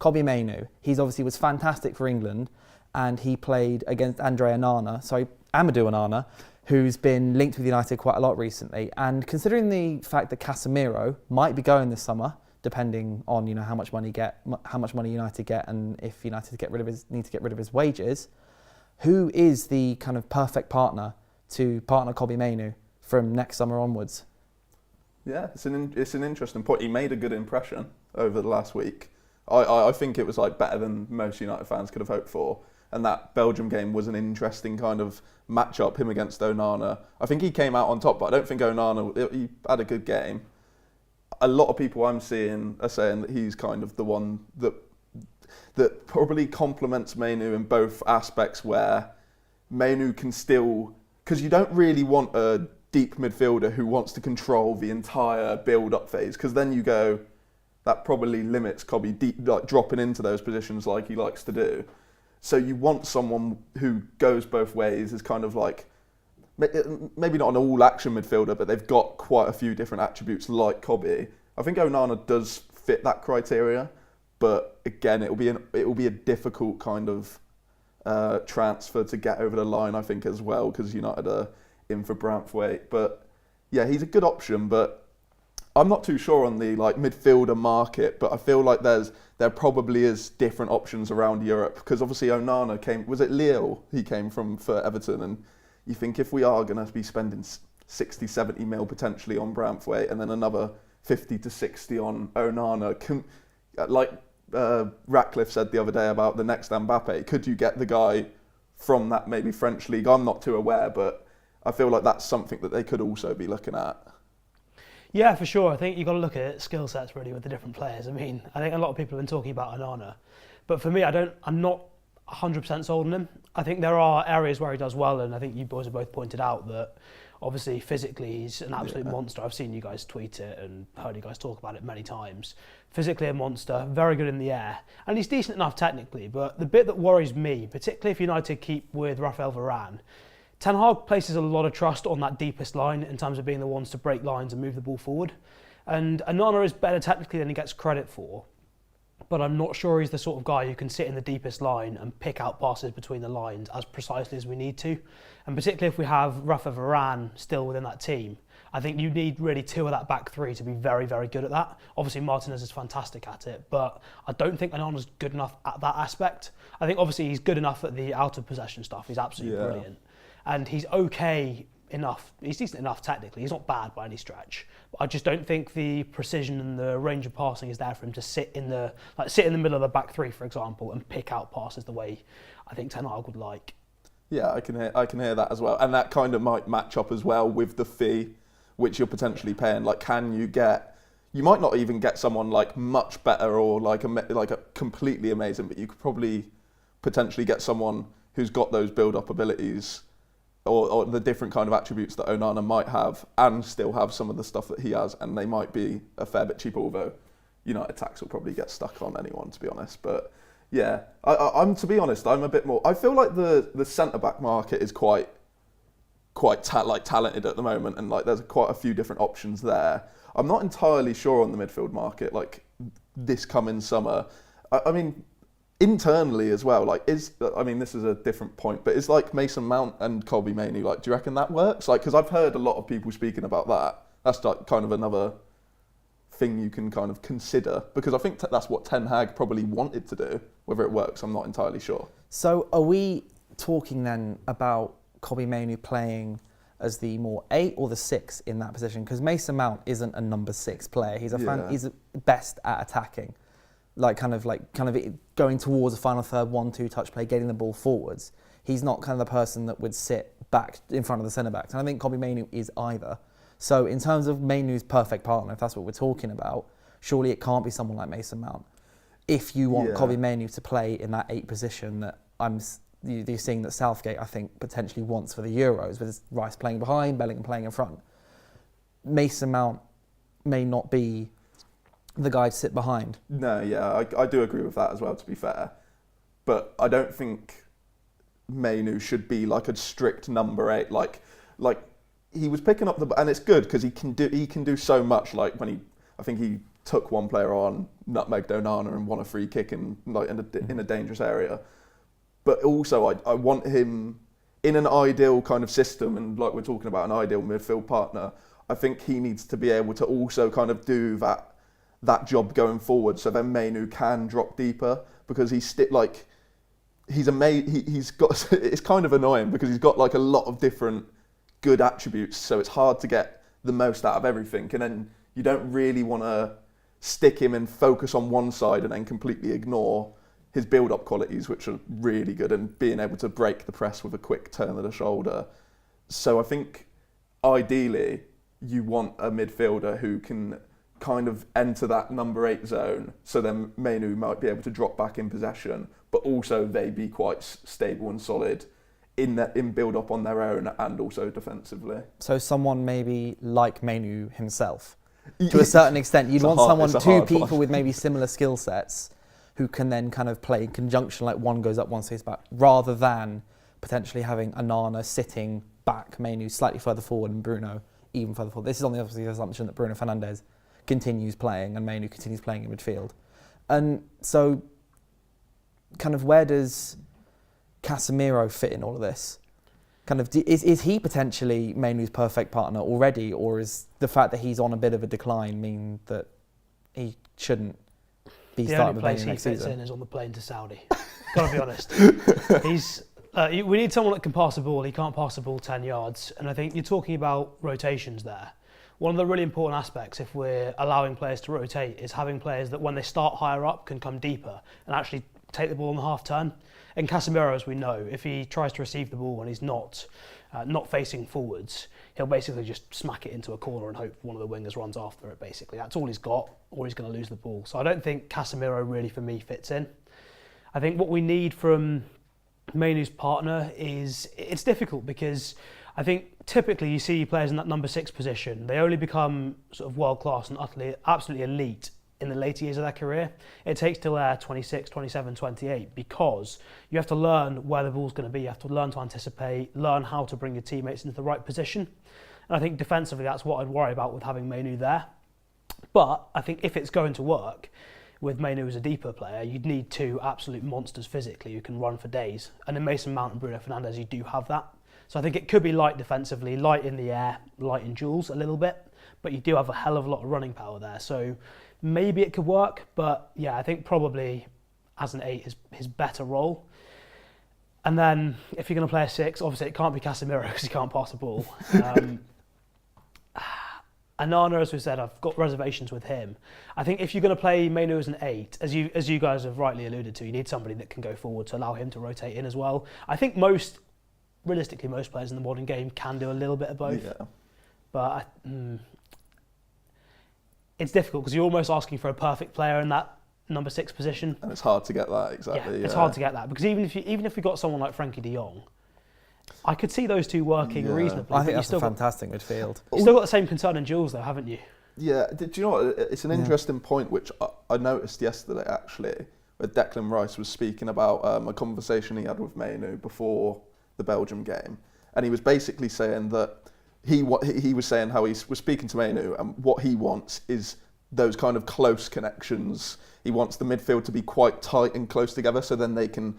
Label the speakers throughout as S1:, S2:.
S1: Kobbie Mainoo, he's obviously was fantastic for England, and he played against Amadou Onana, who's been linked with United quite a lot recently. And considering the fact that Casemiro might be going this summer, depending on how much money United get, and if United need to get rid of his wages, who is the kind of perfect partner to partner Kobbie Mainoo from next summer onwards?
S2: Yeah, it's an interesting point. He made a good impression over the last week. I think it was better than most United fans could have hoped for. And that Belgium game was an interesting kind of match-up, him against Onana. I think he came out on top, but I don't think Onana, he had a good game. A lot of people I'm seeing are saying that he's kind of the one that probably complements Mainoo in both aspects, where Mainoo can still... Because you don't really want a deep midfielder who wants to control the entire build-up phase, because then you go, that probably limits Kobbie dropping into those positions like he likes to do. So you want someone who goes both ways, is kind of maybe not an all-action midfielder, but they've got quite a few different attributes like Kobbie. I think Onana does fit that criteria, but again, it will be a difficult kind of transfer to get over the line, I think, as well, because United are in for Branthwaite. But yeah, he's a good option, but I'm not too sure on the midfielder market, but I feel like there probably is different options around Europe, because obviously Onana was it Lille he came from for Everton, and you think if we are going to be spending 60, 70 mil potentially on Branthwaite and then another 50 to 60 on Onana, Ratcliffe said the other day about the next Mbappe, could you get the guy from that maybe French league? I'm not too aware, but I feel like that's something that they could also be looking at.
S3: Yeah, for sure. I think you've got to look at skill sets really with the different players. I mean, I think a lot of people have been talking about Onana, but for me, I'm not 100% sold on him. I think there are areas where he does well, and I think you boys have both pointed out that obviously physically he's an absolute monster. I've seen you guys tweet it and heard you guys talk about it many times. Physically a monster, very good in the air, and he's decent enough technically, but the bit that worries me, particularly if United keep with Raphael Varane, Ten Hag places a lot of trust on that deepest line in terms of being the ones to break lines and move the ball forward. And Onana is better technically than he gets credit for, but I'm not sure he's the sort of guy who can sit in the deepest line and pick out passes between the lines as precisely as we need to. And particularly if we have Rafa Varane still within that team, I think you need really two of that back three to be very, very good at that. Obviously Martinez is fantastic at it, but I don't think Onana's good enough at that aspect. I think obviously he's good enough at the out of possession stuff. He's absolutely brilliant. And he's okay enough. He's decent enough technically. He's not bad by any stretch. But I just don't think the precision and the range of passing is there for him to sit in the middle of the back three, for example, and pick out passes the way I think Ten Hag would like.
S2: Yeah, I can hear that as well, and that kind of might match up as well with the fee which you're potentially paying. You might not even get someone much better or a completely amazing, but you could probably potentially get someone who's got those build-up abilities or the different kind of attributes that Onana might have, and still have some of the stuff that he has, and they might be a fair bit cheaper, although United tax will probably get stuck on anyone, to be honest. But yeah, I'm to be honest, I'm a bit more... I feel like the centre-back market is quite talented at the moment, and there's quite a few different options there. I'm not entirely sure on the midfield market, this coming summer. I mean... Internally as well, this is a different point, but is Mason Mount and Kobbie Mainoo, do you reckon that works? Because I've heard a lot of people speaking about that. That's kind of another thing you can kind of consider, because I think that's what Ten Hag probably wanted to do. Whether it works, I'm not entirely sure.
S1: So are we talking then about Kobbie Mainoo playing as the more 8 or the 6 in that position? Because Mason Mount isn't a number 6 player. He's he's best at attacking. Kind of going towards a final third, 1-2 touch play, getting the ball forwards. He's not kind of the person that would sit back in front of the centre backs. And I think Kobbie Mainoo is either. So in terms of Mainoo's perfect partner, if that's what we're talking about, surely it can't be someone like Mason Mount. If you want Kobbie Mainoo to play in that 8 position that you're seeing that Southgate, I think, potentially wants for the Euros, with Rice playing behind, Bellingham playing in front. Mason Mount may not be the guy to sit behind.
S2: No, yeah, I do agree with that as well, to be fair. But I don't think Mainoo should be a strict number 8. He was picking up and it's good because he can do so much. I think he took one player on, nutmegged Onana and won a free kick in a dangerous area. But also, I want him in an ideal kind of system, and like we're talking about an ideal midfield partner. I think he needs to be able to also kind of do that job going forward, so then Mainoo can drop deeper, because he's got. It's kind of annoying because he's got like a lot of different good attributes, so it's hard to get the most out of everything, and then you don't really want to stick him and focus on one side and then completely ignore his build-up qualities, which are really good, and being able to break the press with a quick turn of the shoulder. So I think ideally you want a midfielder who can kind of enter that number 8 zone, so then Mainoo might be able to drop back in possession, but also they be quite stable and solid in build-up on their own and also defensively.
S1: So someone maybe like Mainoo himself, to a certain extent. You'd want two people with maybe similar skill sets who can then kind of play in conjunction, like one goes up, one stays back, rather than potentially having Onana sitting back, Mainoo slightly further forward, and Bruno even further forward. This is on the obviously assumption that Bruno Fernandes continues playing and Mainoo continues playing in midfield. And so, kind of, where does Casemiro fit in all of this? Kind of, is he potentially Mainoo's perfect partner already, or is the fact that he's on a bit of a decline mean that he shouldn't be starting with Mainoo next season?
S3: The only place he fits in is on the plane to Saudi. Gotta be honest. We need someone that can pass the ball. He can't pass the ball 10 yards. And I think you're talking about rotations there. One of the really important aspects, if we're allowing players to rotate, is having players that when they start higher up can come deeper and actually take the ball on the half turn. And Casemiro, as we know, if he tries to receive the ball when he's not facing forwards, he'll basically just smack it into a corner and hope one of the wingers runs after it, basically. That's all he's got, or he's going to lose the ball. So I don't think Casemiro really, for me, fits in. I think what we need from Mainoo's partner is, it's difficult because I think typically you see players in that number 6 position, they only become sort of world-class and absolutely elite in the later years of their career. It takes till they're 26, 27, 28, because you have to learn where the ball's going to be. You have to learn to anticipate, learn how to bring your teammates into the right position. And I think defensively, that's what I'd worry about with having Mainoo there. But I think if it's going to work, with Mainoo as a deeper player, you'd need 2 absolute monsters physically who can run for days. And in Mason Mount and Bruno Fernandes, you do have that. So I think it could be light defensively, light in the air, light in duels a little bit, but you do have a hell of a lot of running power there. So maybe it could work, but yeah, I think probably as an 8 is his better role. And then if you're going to play a 6, obviously it can't be Casemiro because he can't pass the ball. Onana, as we said, I've got reservations with him. I think if you're going to play Mainoo as an 8, as you guys have rightly alluded to, you need somebody that can go forward to allow him to rotate in as well. I think realistically, most players in the modern game can do a little bit of both. Yeah. But it's difficult because you're almost asking for a perfect player in that number 6 position.
S2: And it's hard to get that, exactly.
S3: Yeah, it's hard to get that because even if we got someone like Frankie de Jong, I could see those two working reasonably.
S1: I think that's a fantastic midfield.
S3: You've still got the same concern in duels though, haven't you?
S2: Yeah, do you know what? It's an interesting point which I noticed yesterday actually, where Declan Rice was speaking about a conversation he had with Mainoo before the Belgium game. And he was basically saying that he was saying how he was speaking to Mainoo, and what he wants is those kind of close connections. He wants the midfield to be quite tight and close together, so then they can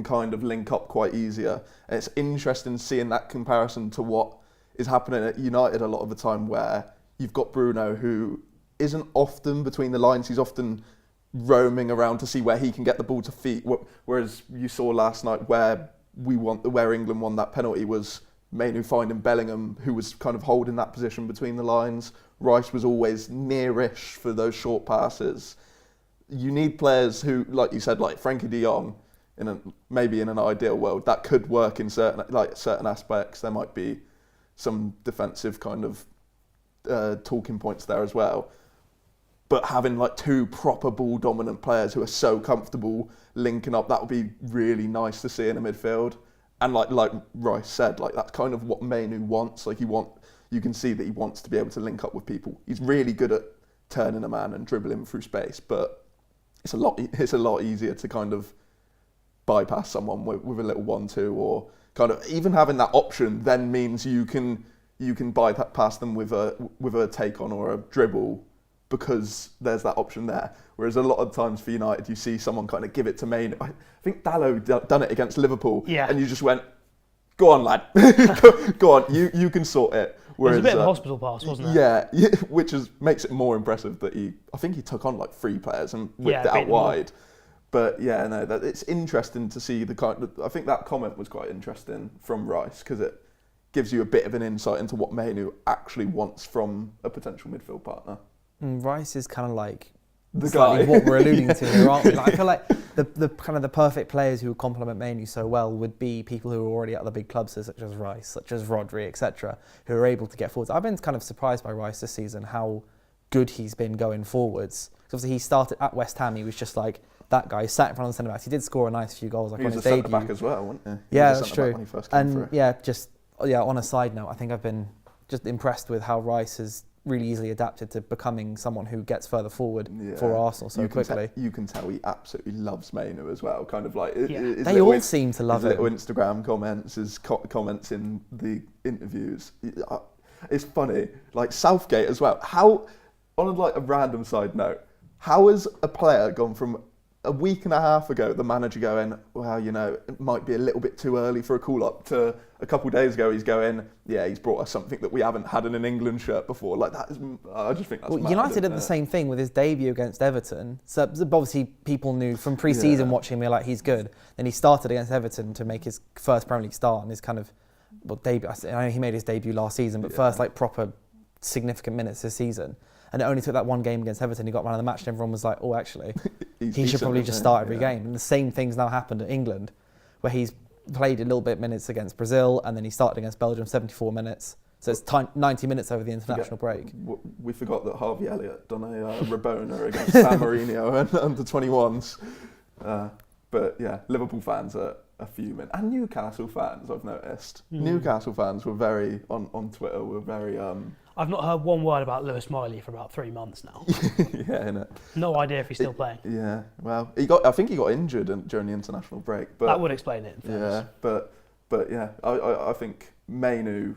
S2: kind of link up quite easier. And it's interesting seeing that comparison to what is happening at United a lot of the time, where you've got Bruno, who isn't often between the lines. He's often roaming around to see where he can get the ball to feet. Whereas you saw last night where England won that penalty was Mainoo finding Bellingham, who was kind of holding that position between the lines. Rice was always nearish for those short passes. You need players who, like you said, like Frankie de Jong, maybe in an ideal world, that could work in certain aspects. There might be some defensive kind of talking points there as well. But having like 2 proper ball dominant players who are so comfortable linking up, that would be really nice to see in a midfield. And like Rice said, like that's kind of what Mainoo wants. Like you can see that he wants to be able to link up with people. He's really good at turning a man and dribbling through space, but it's a lot easier to kind of bypass someone with a little 1-2, or kind of even having that option then means you can bypass them with a take on or a dribble because there's that option there. Whereas a lot of times for United, you see someone kind of give it to Mainoo. I think Dalot done it against Liverpool, and you just went, "Go on, lad, go on, you can sort it."
S3: Whereas, it was a bit of a hospital pass, wasn't it?
S2: Yeah, which makes it more impressive that I think he took on like 3 players and whipped it out wide. But yeah, no, it's interesting to see I think that comment was quite interesting from Rice, because it gives you a bit of an insight into what Mainoo actually wants from a potential midfield partner.
S1: Rice is kind of like
S2: the guy.
S1: What we're alluding to here, aren't we? Like, I feel like the kind of the perfect players who would complement Mainoo so well would be people who are already at the big clubs, such as Rice, such as Rodri, etc., who are able to get forwards. I've been kind of surprised by Rice this season, how good he's been going forwards. Because obviously he started at West Ham, he was just like that guy, sat in front of the centre-backs. He did score a nice few goals, like
S2: he
S1: on
S2: was
S1: his
S2: a
S1: debut.
S2: centre-back as well, wasn't he?
S1: Yeah, that's true.
S2: When he first came through.
S1: On a side note, I think I've been just impressed with how Rice has really easily adapted to becoming someone who gets further forward for Arsenal so quickly.
S2: You can tell he absolutely loves Mainoo as well. Kind of like
S1: they all seem to love
S2: his
S1: him.
S2: Little Instagram comments, his comments in the interviews. It's funny, like Southgate as well. How, on like a random side note, how has a player gone from a week and a half ago, the manager going, well, it might be a little bit too early for a call-up, to a couple of days ago he's going, yeah, he's brought us something that we haven't had in an England shirt before. Like, that is, I just think that's mad,
S1: United did the same thing with his debut against Everton. So obviously people knew from pre-season watching him, like, he's good. Then he started against Everton to make his first Premier League start and his kind of debut. I know he made his debut last season, but first like proper significant minutes this season. And it only took that one game against Everton. He got man of the match, and everyone was like, "Oh, actually, he should probably just start every game." And the same thing's now happened at England, where he's played a little bit minutes against Brazil, and then he started against Belgium, 74 minutes. So it's 90 minutes over the international break.
S2: We forgot that Harvey Elliott done a Rabona against San Marino and under 21s. But yeah, Liverpool fans are fuming, and Newcastle fans, I've noticed. Newcastle fans were very on Twitter. Were very.
S3: I've not heard one word about Lewis Miley for about 3 months now.
S2: Yeah, innit?
S3: No idea if he's still playing.
S2: Yeah, well, I think he got injured during the international break. But
S3: that would explain it.
S2: Yeah, but yeah, I think Mainoo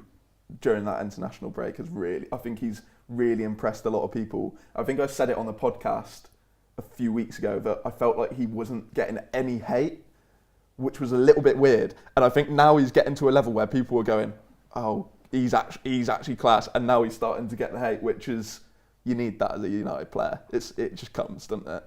S2: during that international break I think he's really impressed a lot of people. I think I said it on the podcast a few weeks ago that I felt like he wasn't getting any hate, which was a little bit weird. And I think now he's getting to a level where people are going, oh, he's actually class, and now he's starting to get the hate, which is, you need that as a United player. It just comes, doesn't it?